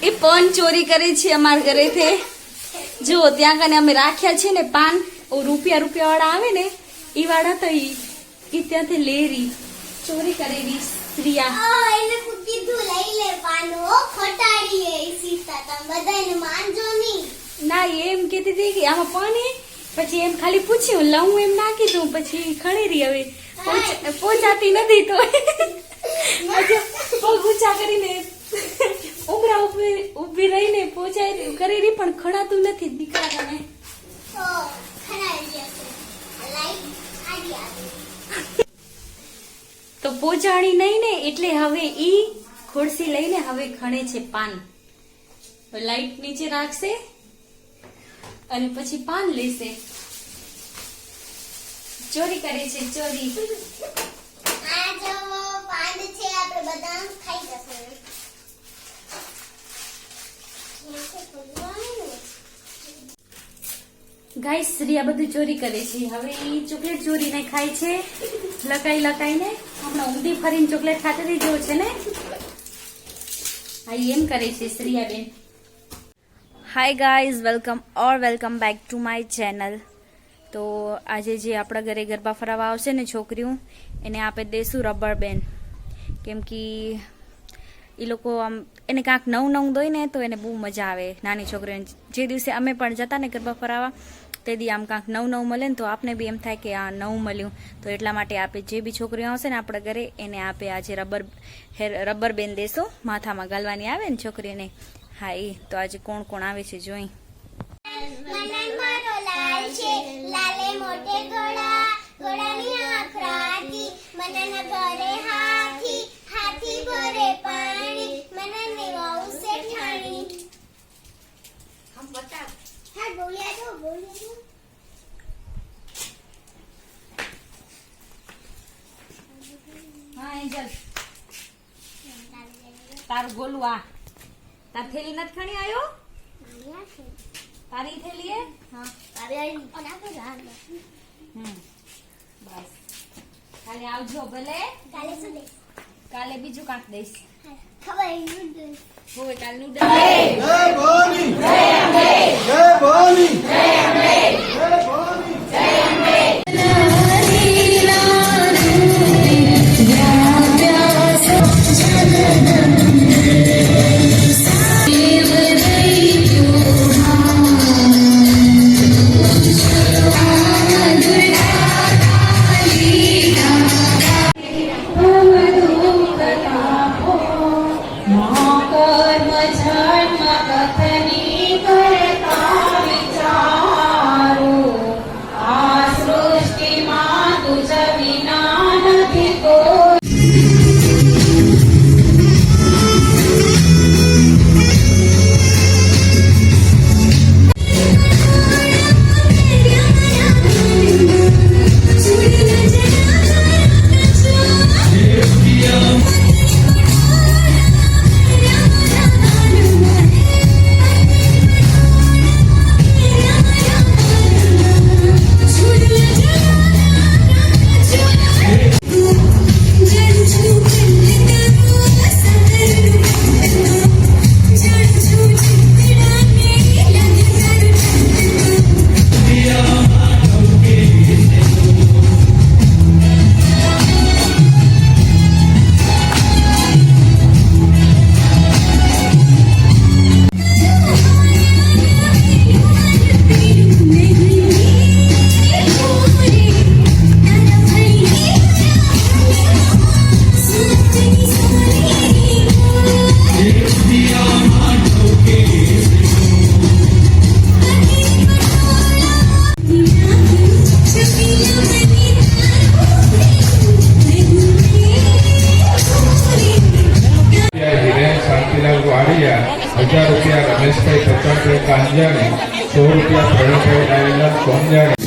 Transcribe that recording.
એ પાન ચોરી કરે છે અમારા ઘરેથી. જો ત્યાં કને અમે રાખ્યા છે ને પાન, રૂપિયા વાળા આવે ને એ વાળા તો ઈ ત્યાંથી લેરી ચોરી કરેલી શ્રીયા. એને કીધું લઈ લે પાનો ખટાડી એ સીતા તમ બધાને માનજો નહીં. ના એમ કહેતી હતી કે આમાં પાન હે, પછી એમ ખાલી પૂછ્યું લઉં એમ ના કીધું, પછી ખણેરી હવે પહોંચાતી નથી તો પગ ઊંચા કરીને ઉમરા ઉભી રહીને પહોંચાઈ કરેલી પણ ખણાતું નથી દીકરા તમે. તો ખરાઈ જશે લાઈક આડી આવે તો પહોંચાડી નહીં ને એટલે હવે ઈ ખુરશી લઈને હવે ખણે છે પાન. લાઈટ નીચે રાખશે અને પછી પાન લેશે. ચોરી કરે છે ચોરી. આ જો પાન છે આપણે બધા ખાઈ જશે. ગાઈસ શ્રીયા બધું ચોરી કરે છે. હવે ઈ ચોકલેટ ચોરીને ખાય છે લકાઈને. હમણાં ઊંધી ફરીને ચોકલેટ ખાતી રહી જેવું છે ને. હા એમ કરે છે Shriya ben. Hi guys, welcome back to my channel. તો આજે જે આપણા ઘરે ગરબા ફરાવા આવશે ને છોકરીઓ, એને આપે દેશું રબર બેન. કેમ કે એ લોકો આમ એને કાંક નવું દોય ને તો એને બહુ મજા આવે નાની છોકરીઓને. જે દિવસે અમે પણ જતા ને ગરબા ફરાવા તે દી આમ કાંક નવું મળે ને તો આપને બી એમ થાય કે આ નવું મળ્યું. તો એટલા માટે આપે જે બી છોકરીઓ આવશે ને આપણા ઘરે એને આપે આજે રબર બેન દેશું. માથામાં ગાલવાની આવે ને છોકરીને. હા એ તો આજે કોણ આવે છે જોઈ. મનન મારો લાલ છે લાલે મોટે ગોળા ગોળાની આંખ રાતી મનન ભરે હાથી હાથી ભરે પાણી મનન ને વાવ સે ઠાણી. હમ બતા હા બોલ્યા તો હા એન્જલ તારું ગોલું આ તાર થેલી નથી ખણી આવ્યો. તારી થેલી હે? હા બસ કાલે આવજો ભલે. કાલે શું દઈશ? કાલે બીજું કાંક દઈશ. ખબર હોય કાલ નૂડલ્સ. જય ભવાની જય અંબે જય ભવાની જય અંબે જય ભવાની જય અંબે. ₹1000 રમેશભાઈ પચાસ કાંજાણી ₹100 પ્રવીણભાઈ સોમજાણી